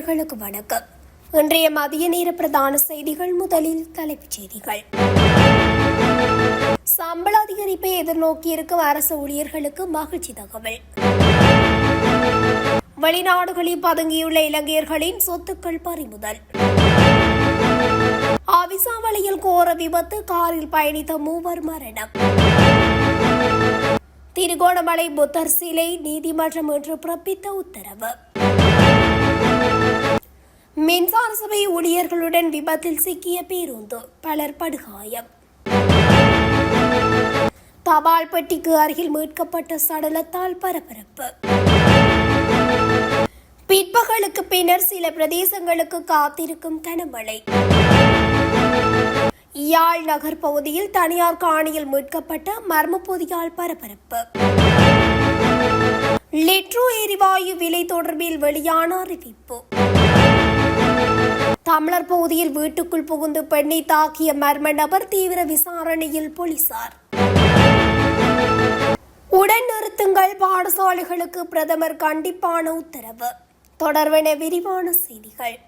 நேயர்களுக்கு வணக்கம். இன்றைய மதிய நேர பிரதான செய்திகள். முதலில் தலைப்புச் செய்திகள். சம்பள அதிகரிப்பை எதிர்நோக்கியிருக்கும் அரசு ஊழியர்களுக்கு மகிழ்ச்சி தகவல். வெளிநாடுகளில் பதுங்கியுள்ள இலங்கையர்களின் சொத்துக்கள் பறிமுதல். அவிசாவளியில் கோர விபத்து, காரில் பயணித்த 3 மரணம். திருகோணமலை புத்தர் சிலை நீதிமன்றம் இன்று பிறப்பித்த உத்தரவு. மின்சார சபை ஊழியர்களுடன் விபத்தில் சிக்கிய பேருந்து, பலர் படுகாயம். தபால் பெட்டிக்கு அருகில் மீட்கப்பட்ட சடலத்தால் பரபரப்பு. பிற்பகலுக்கு பின்னர் சில பிரதேசங்களுக்கு காத்திருக்கும் கனமழை. யாழ் நகர் பகுதியில் தனியார் காணியில் மீட்கப்பட்ட மர்ம பொதியால் பரபரப்பு. லிட்ரோ எரிவாயு விலை தொடர்பில் வெளியான அறிவிப்பு. தமிழர் பகுதியில் வீட்டுக்குள் புகுந்து பெண்ணை தாக்கிய மர்ம நபர் தீவிர விசாரணையில் போலீசார். உடன் நிறுத்துங்கள், பாடசாலைகளுக்கு பிரதமர் கண்டிப்பான உத்தரவு. தொடர்பென விரிவான செய்திகள்.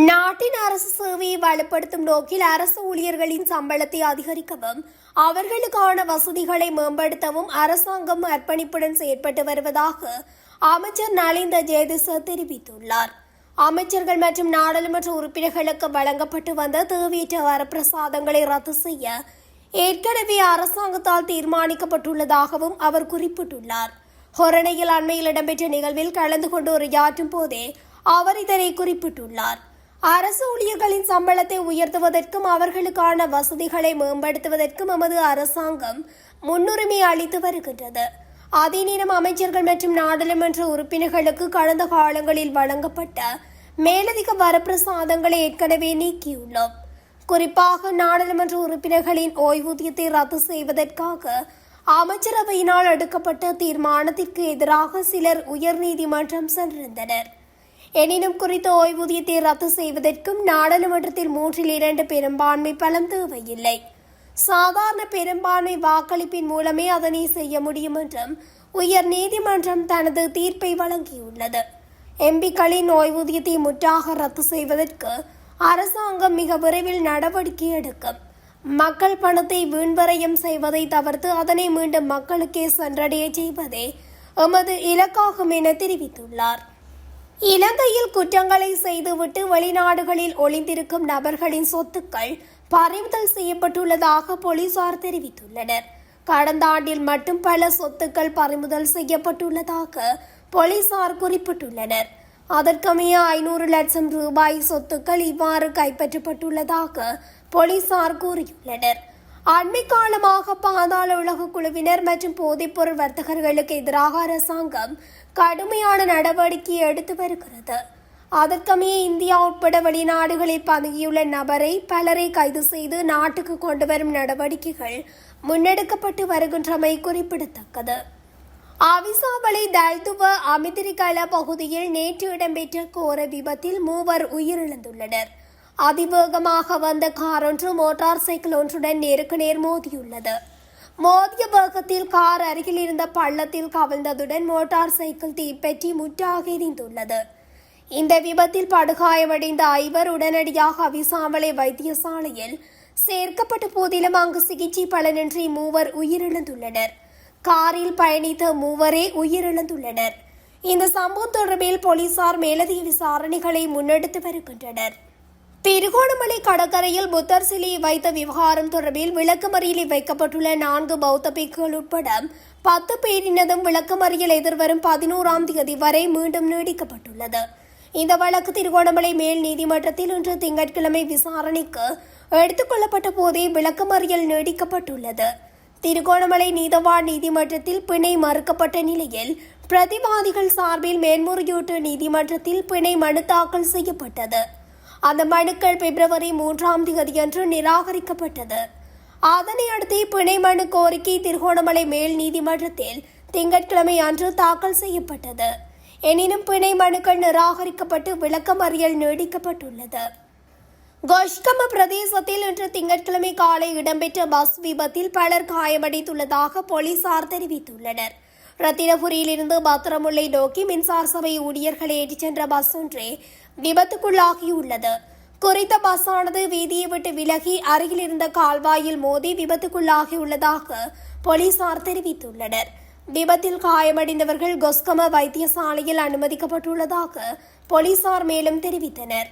நாட்டின் அரசு சேவையை வலுப்படுத்தும் நோக்கில் அரசு ஊழியர்களின் சம்பளத்தை அதிகரிக்கவும் அவர்களுக்கான வசதிகளை மேம்படுத்தவும் அரசாங்கம் அர்ப்பணிப்புடன் செயற்பட்டு வருவதாக அமைச்சர் நலிந்த ஜெயதிச தெரிவித்துள்ளார். அமைச்சர்கள் மற்றும் நாடாளுமன்ற உறுப்பினர்களுக்கு வழங்கப்பட்டு வந்த தேவையற்ற வரப்பிரசாதங்களை ரத்து செய்ய ஏற்கனவே அரசாங்கத்தால் தீர்மானிக்கப்பட்டுள்ளதாகவும் அவர் குறிப்பிட்டுள்ளார். ஹொரணையில் அண்மையில் இடம்பெற்ற நிகழ்வில் கலந்து கொண்டு உரையாற்றும் போதே அவர் இதனை குறிப்பிட்டுள்ளார். அரசு ஊழியர்களின் சம்பளத்தை உயர்த்துவதற்கும் அவர்களுக்கான வசதிகளை மேம்படுத்துவதற்கும் நமது அரசாங்கம் முன்னுரிமை அளித்து வருகின்றது. அதே நேரம் அமைச்சர்கள் மற்றும் நாடாளுமன்ற உறுப்பினர்களுக்கு கடந்த காலங்களில் வழங்கப்பட்ட மேலதிக வரப்பிரசாதங்களை ஏற்கனவே நீக்கியுள்ளோம். குறிப்பாக நாடாளுமன்ற உறுப்பினர்களின் ஓய்வூதியத்தை ரத்து செய்வதற்காக அமைச்சரவையினால் எடுக்கப்பட்ட தீர்மானத்திற்கு எதிராக சிலர் உயர்நீதிமன்றம் சென்றிருந்தனர். எனினும் குறித்த ஓய்வூதியத்தை ரத்து செய்வதற்கும் நாடாளுமன்றத்தில் 3/2 பெரும்பான்மை பலம் தேவையில்லை. சாதாரண பெரும்பான்மை வாக்களிப்பின் மூலமே அதனை செய்ய முடியும் என்றும் உயர் நீதிமன்றம் தனது தீர்ப்பை வழங்கியுள்ளது. எம்பிக்களின் ஓய்வூதியத்தை முற்றாக ரத்து செய்வதற்கு அரசாங்கம் மிக விரைவில் நடவடிக்கை எடுக்கும். மக்கள் பணத்தை வீண்வரையம் செய்வதை தவிர்த்து அதனை மீண்டும் மக்களுக்கே சென்றடைய செய்வதே எமது இலக்காகும் என தெரிவித்துள்ளார். இலங்கையில் குற்றங்களை செய்துவிட்டு வெளிநாடுகளில் ஒளிந்திருக்கும் நபர்களின் சொத்துக்கள் பறிமுதல் செய்யப்பட்டுள்ளதாக போலீசார் தெரிவித்துள்ளனர். கடந்த ஆண்டில் மட்டும் பல சொத்துக்கள் பறிமுதல் செய்யப்பட்டுள்ளதாக போலீசார் குறிப்பிட்டுள்ளனர். அதற்கமைய 500 லட்சம் ரூபாய் சொத்துக்கள் இவ்வாறு கைப்பற்றப்பட்டுள்ளதாக போலீசார் கூறியுள்ளனர். அண்மை காலமாக பாதாள உலக குழுவினர் மற்றும் போதைப்பொருள் வர்த்தகர்களுக்கு எதிராக அரசாங்கம் கடுமையான நடவடிக்கை எடுத்து வருகிறது. அதற்கமைய இந்தியா உட்பட வெளிநாடுகளில் பதுங்கியுள்ள பலரை கைது செய்து நாட்டுக்கு கொண்டு வரும் நடவடிக்கைகள் முன்னெடுக்கப்பட்டு வருகின்றமை குறிப்பிடத்தக்கது. அவிசாவளை தல்துவ அமிதிரிகல பகுதியில் நேற்று இடம்பெற்ற கோர விபத்தில் 3 உயிரிழந்துள்ளனர். அதிவேகமாக வந்த கார் ஒன்று மோட்டார் சைக்கிள் ஒன்றுடன் நேருக்கு நேர் மோதியுள்ளது. மோதிய வேகத்தில் கார் அருகில் இருந்த பள்ளத்தில் கவிழ்ந்ததுடன் மோட்டார் சைக்கிள் தீப்பற்றி முற்றாக எரிந்துள்ளது. இந்த விபத்தில் படுகாயமடைந்த 5 உடனடியாக அவிசாவளை வைத்தியசாலையில் சேர்க்கப்பட்ட போதிலும் அங்கு சிகிச்சை பலனின்றி 3 உயிரிழந்துள்ளனர். காரில் பயணித்த 3 உயிரிழந்துள்ளனர். இந்த சம்பவம் தொடர்பில் போலீசார் மேலதிக விசாரணைகளை முன்னெடுத்து வருகின்றனர். திருகோணமலை கடற்கரையில் புத்தர் சிலையை வைத்த விவகாரம் தொடர்பில் விளக்கமறியலில் வைக்கப்பட்டுள்ள 4 பௌத்த பிக்குகள் உட்பட 10 பேரினதும் விளக்கமறியல் எதிர்வரும் 11ஆம் தேதி வரை மீண்டும் நீடிக்கப்பட்டுள்ளது. இந்த வழக்கு திருகோணமலை மேல் நீதிமன்றத்தில் இன்று திங்கட்கிழமை விசாரணைக்கு எடுத்துக் கொள்ளப்பட்ட போதே விளக்கமறியல் நீடிக்கப்பட்டுள்ளது. திருகோணமலை நீதவான் நீதிமன்றத்தில் பிணை மறுக்கப்பட்ட நிலையில் பிரதிவாதிகள் சார்பில் மேன்முறையீட்டு நீதிமன்றத்தில் பிணை மனு தாக்கல் செய்யப்பட்டது. அந்த மனுக்கள் பிப்ரவரி 3ஆம் தேதியன்று நிராகரிக்கப்பட்டது. அதனை அடுத்து பிணை மனு கோரிக்கை திருகோணமலை மேல் நீதிமன்றத்தில் திங்கட்கிழமை அன்று தாக்கல் செய்யப்பட்டது. எனினும் பிணை மனுக்கள் நிராகரிக்கப்பட்டு விளக்கமறியல் நீடிக்கப்பட்டுள்ளது. கொஷ்கம பிரதேசத்தில் இன்று திங்கட்கிழமை காலை இடம்பெற்ற பஸ் விபத்தில் பலர் காயமடைந்துள்ளதாக போலீசார் தெரிவித்துள்ளனர். ரத்தினபுரியிலிருந்து பத்திரமுல்லை நோக்கி மின்சார சபை ஊழியர்களை ஏற்றிச் சென்ற பஸ் ஒன்றே விபத்துக்குள்ளாகியுள்ளது. குறித்த பஸ்ஸானது வீதியை விட்டு விலகி அருகில் இருந்த கால்வாயில் மோதி விபத்துக்குள்ளாகியுள்ளதாக போலீசார் தெரிவித்துள்ளனர். விபத்தில் காயமடைந்தவர்கள் கொஸ்கம வைத்தியசாலையில் அனுமதிக்கப்பட்டுள்ளதாக போலீசார் மேலும் தெரிவித்தனர்.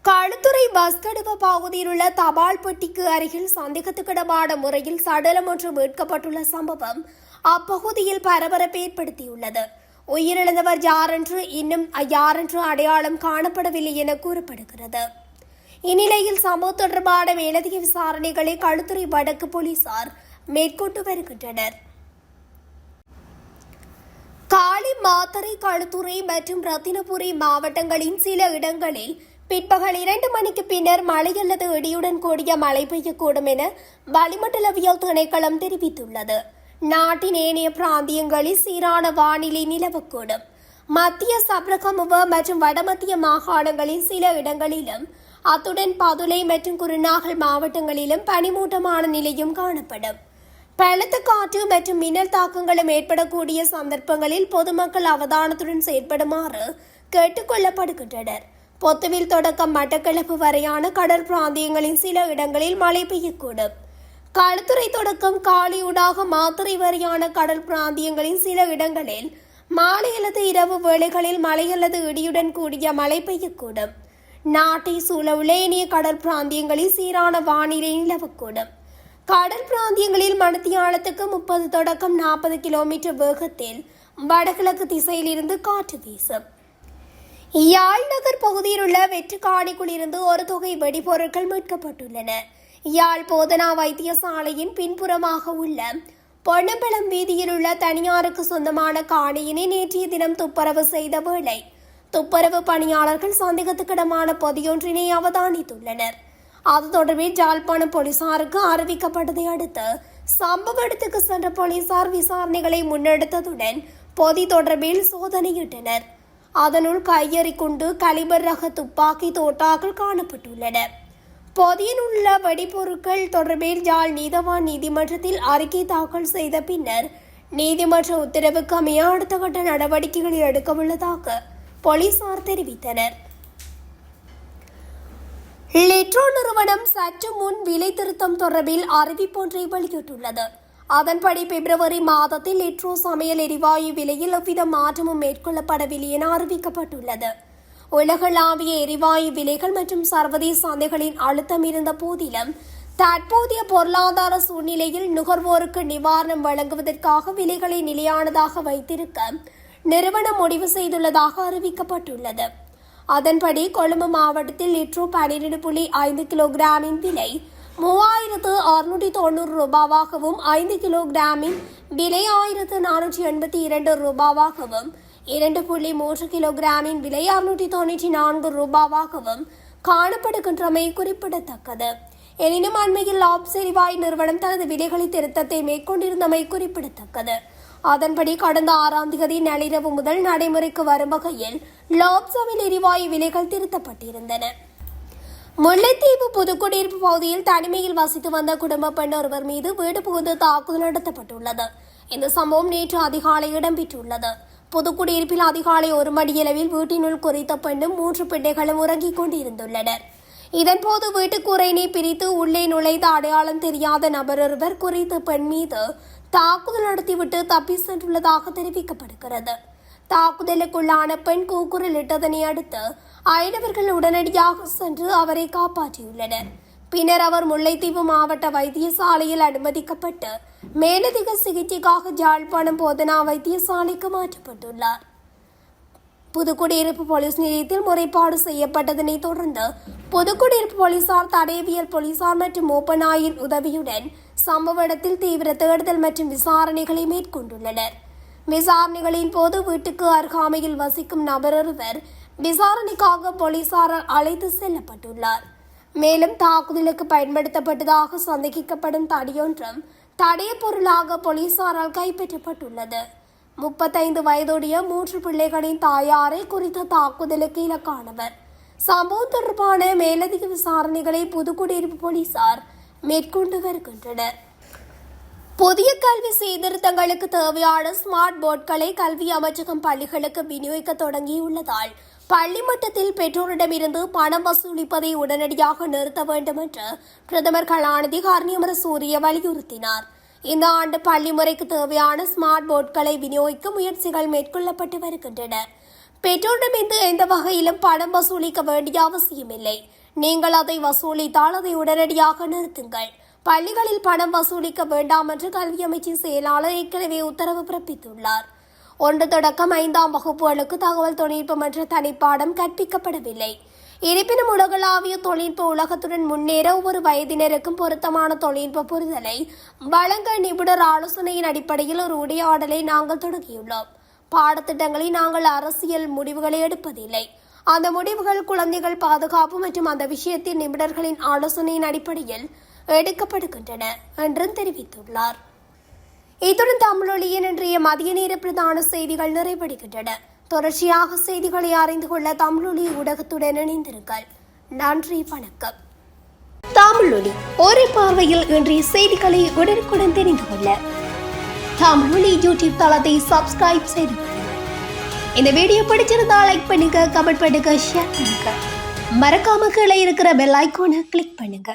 களுத்துறை பஸ் தடுப்பு பகுதியில் உள்ள தபால் பெட்டிக்கு அருகில் சந்தேகத்துக்கிடமான முறையில் சடலம் ஒன்று மீட்கப்பட்டுள்ள சம்பவம் அப்பகுதியில் பரபரப்பை ஏற்படுத்தியுள்ளது. உயிரிழந்தவர் யாரென்று அடையாளம் காணப்படவில்லை என கூறப்படுகிறது. இந்நிலையில் சம்பவம் தொடர்பான மேலதிக விசாரணைகளை களுத்துறை வடக்கு போலீசார் மேற்கொண்டு வருகின்றனர். காலி, மாத்தறை, களுத்துறை மற்றும் ரத்தினபுரி மாவட்டங்களின் சில இடங்களில் பிற்பகல் 2 மணிக்கு பின்னர் மழை அல்லது இடியுடன் கூடிய மழை பெய்யக்கூடும் என வளிமண்டலவியல் திணைக்களம் தெரிவித்துள்ளது. நாட்டின் ஏனைய பிராந்தியங்களில் சீரான வானிலை நிலவக்கூடும். மத்திய சப்ரகமுவ மற்றும் வடமத்திய மாகாணங்களில் சில இடங்களிலும் அத்துடன் பதுளை மற்றும் குருநாகல் மாவட்டங்களிலும் பனிமூட்டமான நிலையும் காணப்படும். பலத்த காற்று மற்றும் மின்னல் தாக்கங்களும் ஏற்படக்கூடிய சந்தர்ப்பங்களில் பொதுமக்கள் அவதானத்துடன் செயற்படுமாறு கேட்டுக் கொள்ளப்படுகின்றனர். பொத்துவில் தொடக்கம் மட்டக்களப்பு வரையான கடல் பிராந்தியங்களின் சில இடங்களில் மழை பெய்யக்கூடும். களுத்துறை தொடக்கம் காலியூடாக மாத்தறை வரையான கடல் பிராந்தியங்களின் சில இடங்களில் மாலை அல்லது இரவு வேளைகளில் மழை அல்லது இடியுடன் கூடிய மழை பெய்யக்கூடும். நாட்டை சூழவுள்ள ஏனைய கடல் பிராந்தியங்களில் சீரான வானிலை நிலவக்கூடும். கடல் பிராந்தியங்களில் மணித்தியாலத்துக்கு 30 தொடக்கம் 40 கிலோமீட்டர் வேகத்தில் வடகிழக்கு திசையிலிருந்து காற்று வீசும். யாழ் நகர் பகுதியில் உள்ள வெற்றுக்காணிக்குள் இருந்து ஒரு தொகை வெடிபொருட்கள் மீட்கப்பட்டுள்ளன. யாழ் போதனா வைத்தியசாலையின் பின்புறமாக உள்ள பொன்னம்பலம் வீதியில் உள்ள தனியாருக்கு சொந்தமான காணியினை நேற்றைய தினம் துப்புரவு செய்த வேளை துப்புரவு பணியாளர்கள் சந்தேகத்துக்கிடமான பொதியொன்றினை அவதானித்துள்ளனர். அது தொடர்பில் யாழ்ப்பாணம் போலீசாருக்கு அறிவிக்கப்பட்டதை அடுத்து சம்பவ இடத்துக்கு சென்ற போலீசார் விசாரணைகளை முன்னெடுத்ததுடன் பொதி தொடர்பில் சோதனையிட்டனர். அதனுள் கையெறி குண்டு, கலிபர் ரக துப்பாக்கி தோட்டாக்கள் காணப்பட்டுள்ளன. பொதியில் உள்ள வெடிபொருட்கள் தொடர்பில் யாழ் நீதவான் நீதிமன்றத்தில் அறிக்கை தாக்கல் செய்த பின்னர் நீதிமன்ற உத்தரவுக்கு அமைய அடுத்த கட்ட நடவடிக்கைகளை எடுக்க உள்ளதாக போலீசார் தெரிவித்தனர். லிட்ரோ நிறுவனம் சற்று முன் விலை திருத்தம் தொடர்பில் அறிவிப்பொன்றை வெளியிட்டுள்ளது. அதன்படி பிப்ரவரி மாதத்தில் லிட்ரோ சமையல் எரிவாயு விலையில் எவ்வித மாற்றமும் மேற்கொள்ளப்படவில்லை என அறிவிக்கப்பட்டுள்ளது. உலகளாவிய எரிவாயு விலைகள் மற்றும் சர்வதேச சந்தைகளின் அழுத்தம் இருந்த போதிலும் தற்போதைய பொருளாதார சூழ்நிலையில் நுகர்வோருக்கு நிவாரணம் வழங்குவதற்காக விலைகளை நிலையானதாக வைத்திருக்க நிறுவனம் முடிவு செய்துள்ளதாக அறிவிக்கப்பட்டுள்ளது. அதன்படி கொழும்பு மாவட்டத்தில் லிட்ரோ 12.5 கிலோகிராமின் விலை 3690 ரூபாவாகவும் 5 கிலோகிராமின் விலை 1482 ரூபாவாகவும் 2.3 கிலோகிராமின் விலை 694 ரூபாவாகவும் காணப்படுகின்றமை குறிப்பிடத்தக்கது. எனினும் அண்மையில் லாப்ஸ் எரிவாயு நிறுவனம் தனது விலைகளை திருத்தத்தை மேற்கொண்டிருந்தமை குறிப்பிடத்தக்கது. அதன்படி கடந்த 6ஆம் தேதி நள்ளிரவு முதல் நடைமுறைக்கு வரும் வகையில் லாப்ஸாவில் எரிவாயு விலைகள் திருத்தப்பட்டிருந்தன. முல்லைத்தீவு புதுக்குடியிருப்பு பகுதியில் தனிமையில் வசித்து வந்த குடும்ப பெண் ஒருவர் மீது வீடு புகுந்து தாக்குதல் நடத்தப்பட்டுள்ளது. இந்த சம்பவம் நேற்று அதிகாலை இடம்பெற்றுள்ளது. புதுக்குடியிருப்பில் அதிகாலை 1 மணியளவில் வீட்டினுள் குறித்த பெண்ணும் 3 பிள்ளைகளும் உறங்கிக் கொண்டிருந்துள்ளனர். இதன்போது வீட்டுக்கூரையினை பிரித்து உள்ளே நுழைந்த அடையாளம் தெரியாத நபர் ஒருவர் குறித்த பெண் மீது தாக்குதல் நடத்திவிட்டு தப்பி சென்றுள்ளதாக தெரிவிக்கப்படுகிறது. தாக்குதலுக்குள்ளான பெண் கூக்குரலிட்டதனை அடுத்து அயலவர்கள் உடனடியாக சென்று அவரை காப்பாற்றியுள்ளனர். பின்னர் அவர் முல்லைத்தீவு மாவட்ட வைத்தியசாலையில் அனுமதிக்கப்பட்டு மேலதிக சிகிச்சைக்காக யாழ்ப்பாணம் போதனா வைத்தியசாலைக்கு மாற்றப்பட்டுள்ளார். புதுக்குடியிருப்பு போலீஸ் நிலையத்தில் முறைப்பாடு செய்யப்பட்டதனை தொடர்ந்து புதுக்குடியிருப்பு போலீசார், தடயவியல் போலீசார் மற்றும் மோப்பநாயின் உதவியுடன் சம்பவ இடத்தில் தீவிர தேடுதல் மற்றும் விசாரணைகளை மேற்கொண்டுள்ளனர். விசாரணைகளின் போது வீட்டுக்கு அருகாமையில் வசிக்கும் நபர் ஒருவர் விசாரணைக்காக போலீசாரால் அழைத்து செல்லப்பட்டுள்ளார். மேலும் தாக்குதலுக்கு பயன்படுத்தப்பட்டதாக சந்தேகிக்கப்படும் தடியொன்றும் தடய பொருளாக போலீசாரால் கைப்பற்றப்பட்டுள்ளது. 35 வயதுடைய 3 பிள்ளைகளின் தாயாரை குறித்த தாக்குதலுக்கு இலக்கானவர். சம்பவம் தொடர்பான மேலதிக விசாரணைகளை புதுக்குடியிருப்பு போலீசார் மேற்கொண்டு வருகின்றனர். புதிய கல்வி சீர்திருத்தங்களுக்கு தேவையான ஸ்மார்ட் போர்ட்களை கல்வி அமைச்சகம் பள்ளிகளுக்கு விநியோகிக்க தொடங்கியுள்ளதால் பள்ளி மட்டத்தில் பெற்றோரிடமிருந்து பணம் வசூலிப்பதை உடனடியாக நிறுத்த வேண்டும் என்று பிரதமர் கலாநிதி ஹர்னியமர சூரிய வலியுறுத்தினார். இந்த ஆண்டு பள்ளி முறைக்கு தேவையான ஸ்மார்ட் போர்ட்களை விநியோகிக்க முயற்சிகள் மேற்கொள்ளப்பட்டு வருகின்றன. பெற்றோரிடமிருந்து எந்த வகையிலும் பணம் வசூலிக்க வேண்டிய அவசியமில்லை. நீங்கள் அதை வசூலித்தால் அதை உடனடியாக நிறுத்துங்கள். பள்ளிகளில் பணம் வசூலிக்க வேண்டாம் என்று கல்வி அமைச்சின் செயலாளர் ஏற்கனவே உத்தரவு பிறப்பித்துள்ளார். 1 தொடக்கம் 5ஆம் வகுப்புகளுக்கு தகவல் தொழில்நுட்பம் என்ற தனிப்பாடம் கற்பிக்கப்படவில்லை. இருப்பினும் உலகளாவிய தொழில்நுட்ப உலகத்துடன் முன்னேற ஒவ்வொரு வயதினருக்கும் பொருத்தமான தொழில்நுட்ப புரிதலை வழங்க நிபுணர் ஆலோசனையின் அடிப்படையில் ஒரு உரையாடலை நாங்கள் தொடங்கியுள்ளோம். பாடத்திட்டங்களில் நாங்கள் அரசியல் முடிவுகளை எடுப்பதில்லை. அந்த முடிவுகள் குழந்தைகள் பாதுகாப்பு மற்றும் அந்த விஷயத்தில் நிபுணர்களின் ஆலோசனையின் அடிப்படையில் எடுக்கப்படுகின்றன என்றும் தெரிவித்துள்ளார். இத்துடன் தமிழொலியின் இன்றைய மதிய நேர பிரதான செய்திகள் நிறைவடைகின்றன. தொடர்ச்சியாக செய்திகளை அறிந்து கொள்ள தமிழொலி ஊடகத்துடன் இணைந்திருங்கள். நன்றி, வணக்கம். தமிழொலி ஒரே பார்வையில் இன்றைய செய்திகளை உடனுக்குடன் தெரிந்து கொள்ள தமிழொலி யூடியூப் தளத்தை சப்ஸ்கிரைப் செய்து இந்த வீடியோ பிடிச்சிருந்தா லைக் பண்ணுங்க, கமெண்ட் பண்ணுங்க, ஷேர் பண்ணுங்க. மறக்காம கீழே இருக்கிற பெல் ஐகானை கிளிக் பண்ணுங்க.